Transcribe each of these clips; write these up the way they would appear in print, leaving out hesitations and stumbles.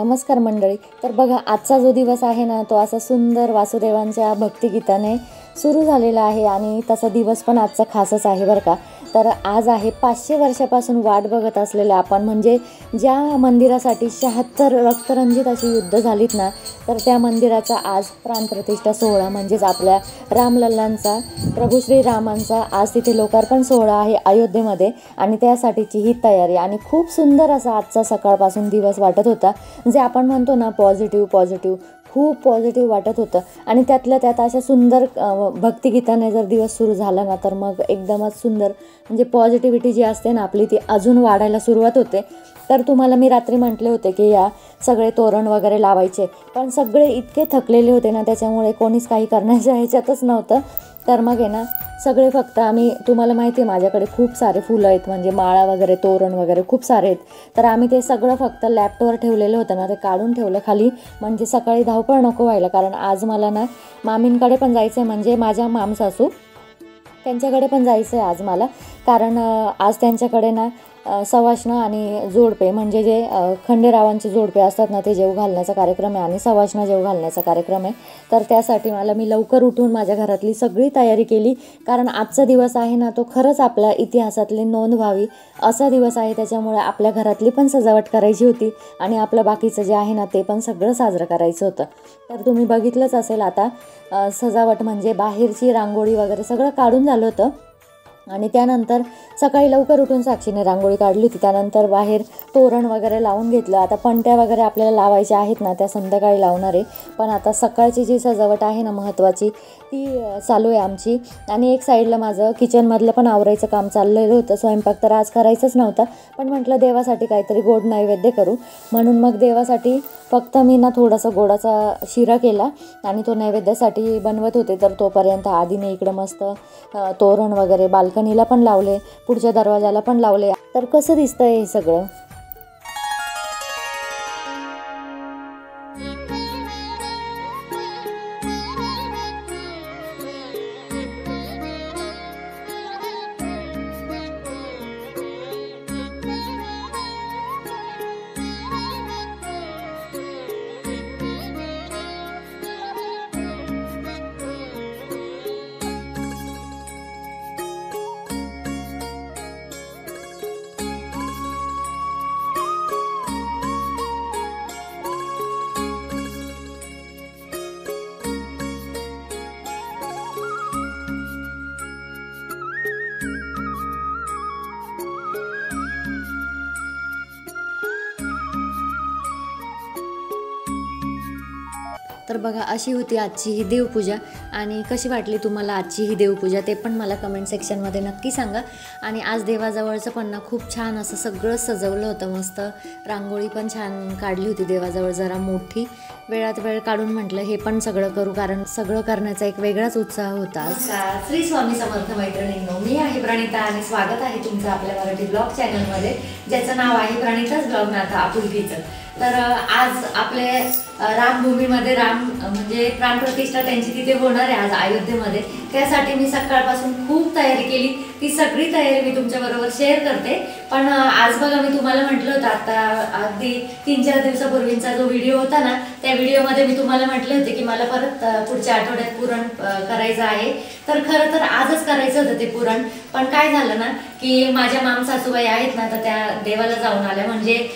नमस्कार मंडळी. तर बघा, आजचा जो दिवस आहे ना, तो असा सुंदर वासुदेवांच्या भक्तिगीताने सुरू झालेला आहे आणि तसा दिवस पण आजचा खासच आहे बरं का. तर आज आहे 500 वर्षापासून वाट बघत असलेले आपण, म्हणजे ज्या मंदिरासाठी 76 रक्तरंजित अशी युद्ध झालीत ना, तर त्या मंदिराचा आज प्राणप्रतिष्ठा सोहळा, म्हणजेच आपल्या रामलल्लांचा, प्रभू श्रीरामांचा आज तिथे लोकार्पण सोहळा आहे अयोध्येमध्ये. आणि त्यासाठीची ही तयारी, आणि खूप सुंदर असा आजचा सकाळपासून दिवस वाटत होता. जे आपण म्हणतो ना पॉझिटिव्ह, खूप पॉझिटिव्ह वाटत होतं. आणि त्यातल्या त्यात अशा सुंदर भक्तिगीताने जर दिवस सुरू झाला ना, तर मग एकदमच सुंदर, म्हणजे पॉझिटिव्हिटी जी असते ना आपली, ती अजून वाढायला सुरुवात होते. तर तुम्हाला मी रात्री म्हटले होते की या सगळे तोरण वगैरे लावायचे, पण सगळे इतके थकलेले होते ना, त्याच्यामुळे कोणीच काही करण्याच्या ह्याच्यातच नव्हतं. तर मग आहे ना, सगळे फक्त आम्ही, तुम्हाला माहिती आहे माझ्याकडे खूप सारे फुलं आहेत, म्हणजे माळा वगैरे, तोरण वगैरे खूप सारे आहेत. तर आम्ही ते सगळं फक्त लॅपटॉपवर ठेवलेलं होतं ना, ते काढून ठेवलं खाली, म्हणजे सकाळी धावपळ नको व्हायला. कारण आज मला ना मामींकडे पण जायचं आहे, म्हणजे माझ्या मामसासू त्यांच्याकडे पण जायचं आहे आज मला. कारण आज त्यांच्याकडे ना सवाष्ण आणि जोडपे, म्हणजे जे खंडेरावांचे जोडपे असतात ना, ते जेव घालण्याचा कार्यक्रम आहे आणि सवाष्ण जेव घालण्याचा कार्यक्रम आहे. तर त्यासाठी मी लवकर उठून माझ्या घरातली सगळी तयारी केली. कारण आजचा दिवस आहे ना, तो खरंच आपल्या इतिहासातली नोंद व्हावी असा दिवस आहे. त्याच्यामुळे आपल्या घरातली पण सजावट करायची होती आणि आपलं बाकीचं जे आहे ना, ते पण सगळं साजरं करायचं होतं. तर तुम्ही बघितलंच असेल आता, सजावट म्हणजे बाहेरची रांगोळी वगैरे सगळं काढून झालं होतं. आणि त्यानंतर सकाळी लवकर उठून साक्षीने रांगोळी काढली होती. त्यानंतर बाहेर तोरण वगैरे लावून घेतलं. आता पणत्या वगैरे आपल्याला लावायच्या आहेत ना, त्या संध्याकाळी लावणार आहे. पण आता सकाळची जी सजावट आहे ना महत्त्वाची, ती चालू आहे आमची. आणि एक साईडला माझं किचनमधलं पण आवरायचं काम चाललेलं होतं. स्वयंपाक तर आज करायचंच नव्हता, पण म्हटलं देवासाठी काहीतरी गोड नैवेद्य करू. म्हणून मग देवासाठी फक्त मी ना थोडासा गोडाचा शिरा केला आणि तो नैवेद्यासाठी बनवत होते. तर तोपर्यंत आधीने इकडं मस्त तोरण वगैरे बाल्कनीला पण लावले, पुढच्या दरवाजाला पण लावले. तर कसं दिसतंय हे सगळं. तर बघा, अशी होती आजची ही देवपूजा. आणि कशी वाटली तुम्हाला आजची ही देवपूजा, ते पण मला कमेंट सेक्शनमध्ये नक्की सांगा. आणि आज देवाजवळचं पण ना खूप छान असं सगळं सजवलं होतं. मस्त रांगोळी पण छान काढली होती देवाजवळ, जरा मोठी. वेळात वेळ काढून म्हटलं हे पण सगळं करू, कारण सगळं करण्याचा एक वेगळाच उत्साह होता. श्री स्वामी समर्थ मैत्रिणींनो, मी आहे प्रणिता आणि स्वागत आहे तुमचं आपल्या मराठी ब्लॉग चॅनलमध्ये, ज्याचं नाव आहे प्रणिताच ब्लॉग नाथा आपुलकीचं. तर आज आपले रामभूमीमध्ये म्हणजे प्राणप्रतिष्ठा त्यांची तिथे होणार आहे आज अयोध्येमध्ये. त्यासाठी मी सकाळपासून खूप तयारी केली. ती सगळी तयारी मी तुमच्याबरोबर शेअर करते. पण आज बघा, मी तुम्हाला म्हटलं होतं आता अगदी 3-4 दिवसापूर्वींचा जो व्हिडिओ होता ना, त्या व्हिडिओमध्ये मी तुम्हाला म्हटले होते की मला परत पुढच्या आठवड्यात पुरण करायचं आहे. तर खरं तर आजच करायचं होतं ते पुरण. पण काय झालं ना, की माझ्या मामसासूबाई आहेत ना, तर त्या देवाला जाऊन आल्या, म्हणजे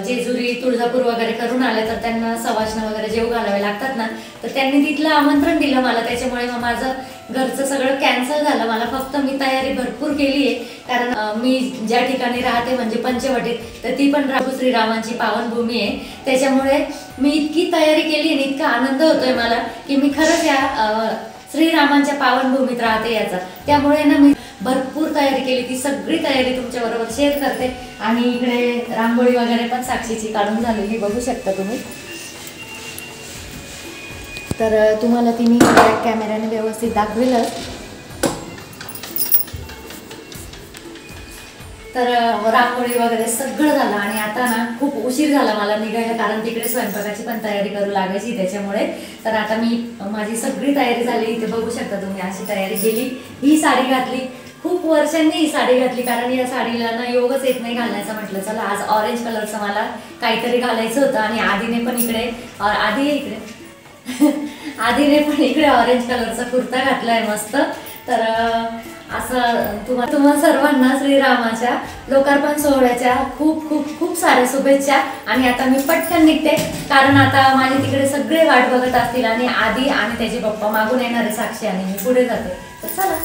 जेजुरी तुळजापूर वगैरे करून आल्या. तर त्यांना सवाष्ण वगैरे जेव घालावे लागतात ना, तर त्यांनी तिथलं आमंत्रण दिलं मला. त्याच्यामुळे मग माझं घरचं सगळं कॅन्सल झालं. मला फक्त मी तयारी भरपूर केली आहे, कारण मी ज्या ठिकाणी राहते म्हणजे पंचवटीत, तर ती पण प्रभू श्रीरामांची पावनभूमी आहे. त्याच्यामुळे मी इतकी तयारी केली आणि इतका आनंद होतोय मला की मी खरंच या श्रीरामांच्या पावनभूमीत राहते याचा. त्यामुळे ना मी भरपूर तयारी केली. ती सगळी तयारी तुमच्याबरोबर शेअर करते. आणि इकडे रांगोळी वगैरे पण साक्षीची काढून झालेली बघू शकता तुम्ही. तर तुम्हाला ती मी बॅक कॅमेऱ्याने व्यवस्थित दाखवेलच. तर रांगोळी वगैरे सगळं झालं आणि आता ना खूप उशीर झाला मला निघायला, कारण तिकडे स्वयंपाकाची पण तयारी करू लागायची त्याच्यामुळे. तर आता मी माझी सगळी तयारी झाली, इथे बघू शकता तुम्ही. अशी तयारी केली, ही साडी घातली, खूप वर्षांनी ही साडी घातली, कारण या साडीला ना योगच येत नाही घालण्याचा. म्हटलं चला आज ऑरेंज कलरचं मला काहीतरी घालायचं होतं. आणि आधीने पण इकडे आधीने पण इकडे ऑरेंज कलरचा कुर्ता घातला आहे मस्त. तर असं तुम्हा सर्वांना श्रीरामाच्या लोकार्पण सोहळ्याच्या खूप खूप खूप साऱ्या शुभेच्छा. आणि आता मी पटकन निघते, कारण आता माझे तिकडे सगळे वाट बघत असतील आणि आधी आणि त्याचे पप्पा मागून येणारे साक्षी आणि मी पुढे जाते. तर चला.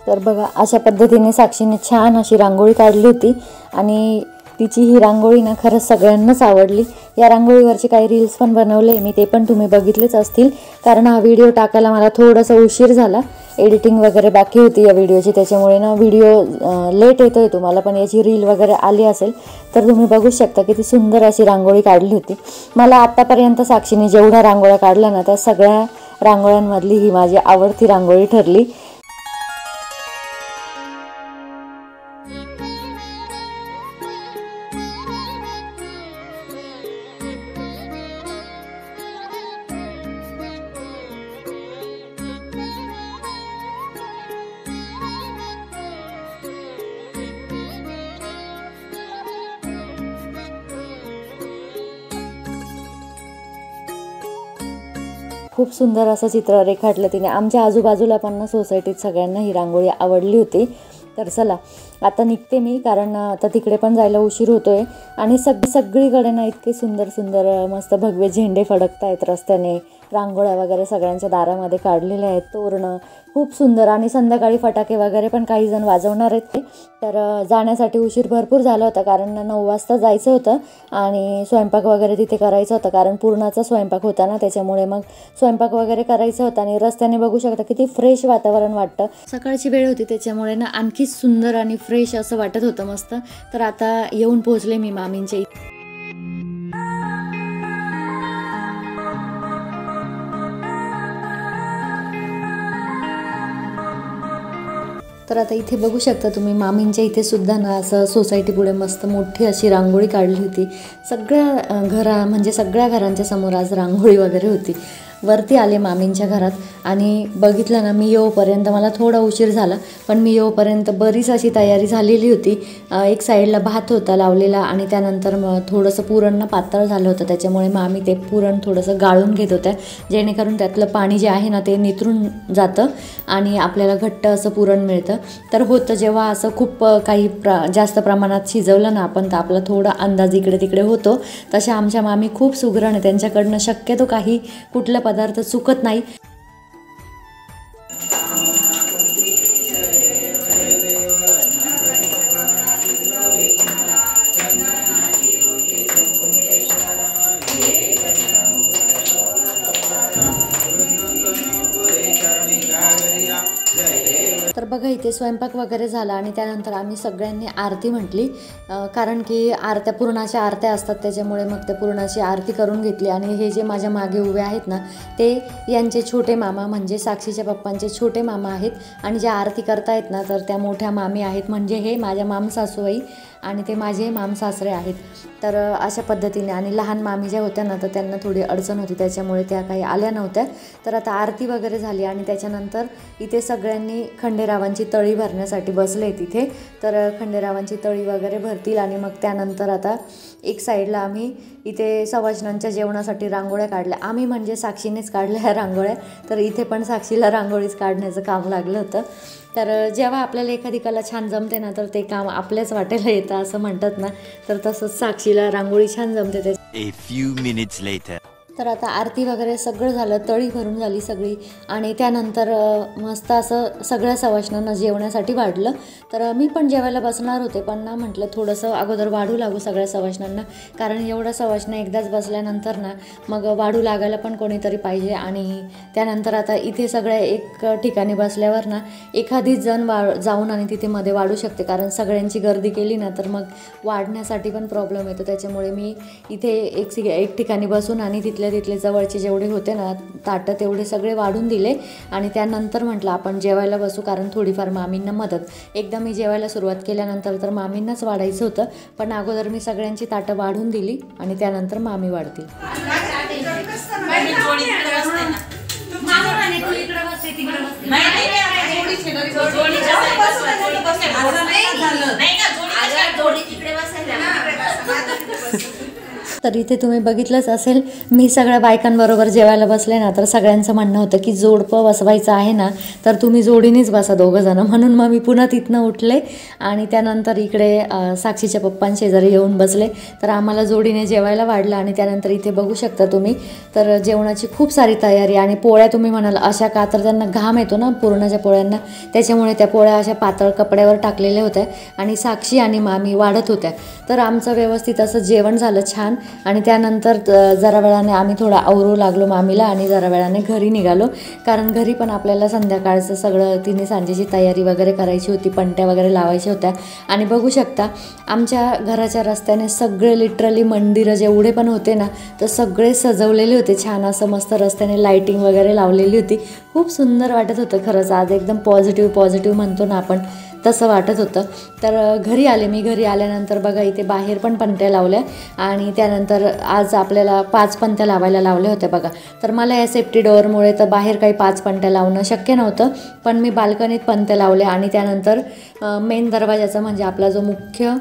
तर बघा अशा पद्धतीने साक्षीने छान अशी रांगोळी काढली होती आणि तिची ही रांगोळी ना खरंच सगळ्यांनाच आवडली. या रांगोळीवरचे काही रील्स पण बनवले मी, ते पण तुम्ही बघितलेच असतील. कारण हा व्हिडिओ टाकायला मला थोडासा उशीर झाला, एडिटिंग वगैरे बाकी होती या व्हिडिओची, त्याच्यामुळे ना व्हिडिओ लेट येतोय तुम्हाला. पण याची रील वगैरे आली असेल तर तुम्ही बघू शकता किती सुंदर अशी रांगोळी काढली होती. मला आत्तापर्यंत साक्षीने जेवढ्या रांगोळ्या काढल्या ना त्या सगळ्या रांगोळ्यांमधली ही माझी आवडती रांगोळी ठरली. खूप सुंदर असं चित्र रेखाटलं तिने. आमच्या आजूबाजूला पण सोसायटीत सगळ्यांना ही रांगोळी आवडली होती. तर चला आता निघते मी, कारण आता तिकडे पण जायला उशीर होतोय. आणि सगळीकडे ना इतके सुंदर सुंदर मस्त भगवे झेंडे फडकत आहेत रस्त्याने. रांगोळ्या वगैरे सगळ्यांच्या दारामध्ये काढलेल्या आहेत, तोरणं खूप सुंदर. आणि संध्याकाळी फटाके वगैरे पण काही जण वाजवणार आहेत ते. तर जाण्यासाठी उशीर भरपूर झाला होता, कारण 9 वाजता जायचं होतं आणि स्वयंपाक वगैरे तिथे करायचं होतं, कारण पूर्णाचा स्वयंपाक होता ना, त्याच्यामुळे मग स्वयंपाक वगैरे करायचं होतं. आणि रस्त्याने बघू शकता किती फ्रेश वातावरण वाटतं. सकाळची वेळ होती त्याच्यामुळे ना आणखी सुंदर आणि फ्रेश असं वाटत होतं मस्त. तर आता येऊन पोहोचले मी मामींच्या इथे. तर आता इथे बघू शकता तुम्ही मामींच्या इथे सुद्धा ना असं सोसायटी पुढे मस्त मोठी अशी रांगोळी काढली होती. सगळ्या म्हणजे सगळ्या घरांच्या समोर आज रांगोळी वगैरे होती. वरती आले मामींच्या घरात आणि बघितलं ना, मी येऊपर्यंत मला थोडा उशीर झाला, पण मी येऊपर्यंत बरीच अशी तयारी झालेली होती. एक साईडला भात होता लावलेला आणि त्यानंतर मग थोडंसं पुरण ना पातळ झालं होतं, त्याच्यामुळे मामी ते पुरण थोडंसं गाळून घेत होत्या, जेणेकरून त्यातलं पाणी जे आहे ना ते नितरून जातं आणि आपल्याला घट्ट असं पुरण मिळतं. तर होतं जेव्हा असं खूप काही जास्त प्रमाणात शिजवलं ना आपण, तर आपला थोडा अंदाज इकडे तिकडे होतो. तशा आमच्या मामी खूप सुगरण आहे, त्यांच्याकडनं शक्यतो काही कुठलं पदार्थ चुकत नाही. तर बघा इथे स्वयंपाक वगैरे झाला आणि त्यानंतर आम्ही सगळ्यांनी आरती म्हटली, कारण की आरत्या पुरणाच्या आरत्या असतात, त्याच्यामुळे मग ते पुरणाची आरती करून घेतली. आणि हे जे माझ्या मागे उभे आहेत ना ते यांचे छोटे मामा, म्हणजे साक्षीच्या पप्पांचे छोटे मामा आहेत. आणि ज्या आरती करतायत ना तर त्या मोठ्या मामी आहेत, म्हणजे हे माझ्या मामसासूबाई आणि ते माझे मामसासरे आहेत. तर अशा पद्धतीने. आणि लहान मामी ज्या होत्या ना तर त्यांना थोडी अडचण होती, त्याच्यामुळे त्या काही आल्या नव्हत्या. तर आता आरती वगैरे झाली आणि त्याच्यानंतर इथे सगळ्यांनी खंडेरावांची तळी भरण्यासाठी बसले तिथे. तर खंडेरावांची तळी वगैरे भरतील आणि मग त्यानंतर आता एक साईडला आम्ही इथे सवाष्णांच्या जेवणासाठी रांगोळ्या काढल्या. आम्ही म्हणजे साक्षीनेच काढल्या ह्या रांगोळ्या. तर इथे पण साक्षीला रांगोळीच काढण्याचं काम लागलं होतं. तर जेव्हा आपल्याला एखादी कला छान जमते ना तर ते काम आपल्याच वाटेला येतं असं म्हणतात ना, तर तसंच साक्षीला रांगोळी छान जमते. A few minutes later. तर आता आरती वगैरे सगळं झालं, तळी भरून झाली सगळी आणि त्यानंतर मस्त असं सगळ्या सवाष्णांना जेवण्यासाठी वाढलं. तर मी पण जेवायला बसणार होते, पण ना म्हटलं थोडंसं अगोदर वाढू लागू सगळ्या सवाष्णांना, कारण एवढ्या सवाष्णा एकदाच बसल्यानंतर ना मग वाढू लागायला पण कोणीतरी पाहिजे. आणि त्यानंतर आता इथे सगळ्या एक ठिकाणी बसल्यावर ना एखादी जण जाऊन आणि तिथे मध्ये वाढू शकते, कारण सगळ्यांची गर्दी केली ना तर मग वाढण्यासाठी पण प्रॉब्लेम येतो. त्याच्यामुळे मी इथे एक ठिकाणी बसून आणि तिथले जवळचे जेवढे होते ना ताटं तेवढे सगळे वाढून दिले. आणि त्यानंतर म्हटलं आपण जेवायला बसू, कारण थोडीफार मामींना मदत. एकदा मी जेवायला सुरुवात केल्यानंतर तर मामींनाच वाढायचं होतं, पण अगोदर मी सगळ्यांची ताटं वाढून दिली आणि त्यानंतर मामी वाढतील. तर इथे तुम्ही बघितलंच असेल, मी सगळ्या बायकांबरोबर जेवायला बसले ना, तर सगळ्यांचं म्हणणं होतं की जोडपं बसवायचं आहे ना, तर तुम्ही जोडीनेच बसा दोघंजणं. म्हणून मग मी पुन्हा तिथनं उठले आणि त्यानंतर इकडे साक्षीच्या पप्पांशेजारी येऊन बसले. तर आम्हाला जोडीने जेवायला वाढलं आणि त्यानंतर इथे बघू शकता तुम्ही, तर जेवणाची खूप सारी तयारी. आणि पोळ्या तुम्ही म्हणाल अशा का, तर त्यांना घाम येतो ना पुरणाच्या पोळ्यांना, त्याच्यामुळे त्या पोळ्या अशा पातळ कपड्यावर टाकलेल्या होत्या आणि साक्षी आणि मामी वाढत होत्या. तर आमचं व्यवस्थित असं जेवण झालं छान. आणि त्यानंतर जरा वेळाने आम्ही थोडा आवरू लागलो मामीला आणि जरा वेळाने घरी निघालो, कारण घरी पण आपल्याला संध्याकाळचं सगळं तिने सांजेची तयारी वगैरे करायची होती, पणत्या वगैरे लावायच्या होत्या. आणि बघू शकता आमच्या घराच्या रस्त्याने सगळे लिटरली मंदिरं जेवढे पण होते ना, तर सगळे सजवलेले होते छान असं, मस्त रस्त्याने लाईटिंग वगैरे लावलेली होती. खूप सुंदर वाटत होतं खरंच. आज एकदम पॉझिटिव्ह म्हणतो ना आपण, तसं वाटत होतं. तर घरी आले मी. घरी आल्यानंतर बघा इथे बाहेर पण पणत्या लावल्या आणि त्यानंतर आज आपल्याला 5 पणत्या लावायला लावल्या होत्या बघा. तर मला या सेफ्टी डोअरमुळे तर बाहेर काही 5 पणत्या लावणं शक्य नव्हतं, पण मी बाल्कनीत पणत्या लावल्या. आणि त्यानंतर मेन दरवाजाचा म्हणजे आपला जो मुख्य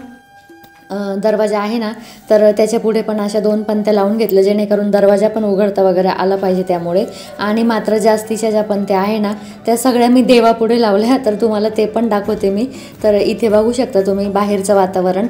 दरवाजा आहे ना, तर त्याच्या पुढे पण अशा 2 पणत्या लावून घेतलं, जेणेकरून दरवाजा पण उघडता वगैरे आला पाहिजे त्यामुळे. आणि मात्र जास्तीच्या ज्या पणत्या आहे ना, त्या सगळ्या मी देवापुढे लावल्या, तर तुम्हाला ते पण दाखवते मी. तर इथे बघू शकता तुम्ही बाहेरचं वातावरण,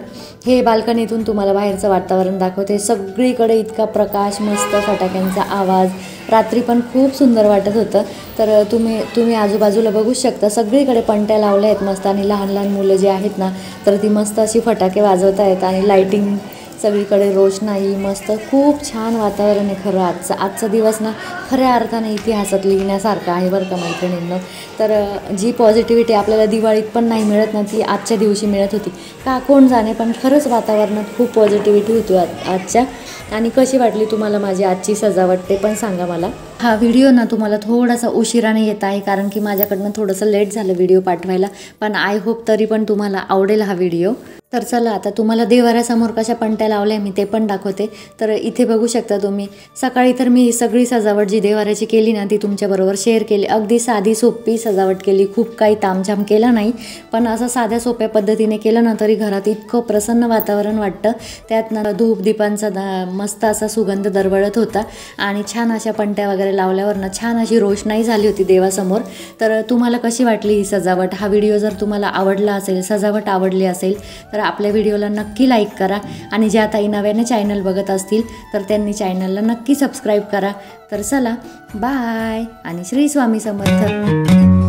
हे बाल्कनीतून तुम्हाला बाहेरचं वातावरण दाखवते. सगळीकडे इतका प्रकाश, मस्त फटाक्यांचा आवाज, रात्री पण खूप सुंदर वाटत होतं. तर तुम्ही आजूबाजूला बघू शकता सगळीकडे पणत्या लावल्या आहेत मस्त. आणि लहान लहान मुलं जे आहेत ना, तर ती मस्त अशी फटाके वाजवत आहेत आणि लाईटिंग सगळीकडे, रोषणाई मस्त, खूप छान वातावरण आहे खरं. आजचा दिवस ना खऱ्या अर्थाने इतिहासात लिहिण्यासारखा आहे बरं का मैत्रिणींनो. तर जी पॉझिटिव्हिटी आपल्याला दिवाळीत पण नाही मिळत ना, ती आजच्या दिवशी मिळत होती का कोण जाणे, पण खरंच वातावरणात खूप पॉझिटिव्हिटी होती आजच्या. आणि कशी वाटली तुम्हाला माझी आजची सजावट ते पण सांगा मला. हा व्हिडिओ ना तुम्हाला थोडासा उशिराने येत आहे, कारण की माझ्याकडनं थोडंसं लेट झालं व्हिडिओ पाठवायला, पण आय होप तरी पण तुम्हाला आवडेल हा व्हिडिओ. तर चला आता तुम्हाला देवाऱ्यासमोर कशा पणत्या लावल्या मी ते पण दाखवते. तर इथे बघू शकता तुम्ही, सकाळी तर मी सगळी सजावट जी देवाऱ्याची केली ना, ती तुमच्याबरोबर शेअर केली. अगदी साधी सोपी सजावट केली, खूप काही तामझाम केला नाही, पण असं साध्या सोप्या पद्धतीने केलं ना, तरी घरात इतकं प्रसन्न वातावरण वाटतं. त्यात ना धूपदीपांचा मस्त असा सुगंध दरवळत होता आणि छान अशा पणत्या वगैरे लावल्यावर ना छान अशी रोषणाई झाली होती देवासमोर. तर तुम्हाला कशी वाटली ही सजावट? हा व्हिडिओ जर तुम्हाला आवडला असेल, सजावट आवडली असेल, तर आपल्या व्हिडिओला नक्की लाईक करा. आणि ज्या ताई नव्याने चॅनल बघत असतील तर त्यांनी चॅनलला नक्की सबस्क्राईब करा. तर चला बाय आणि श्री स्वामी समर्थ.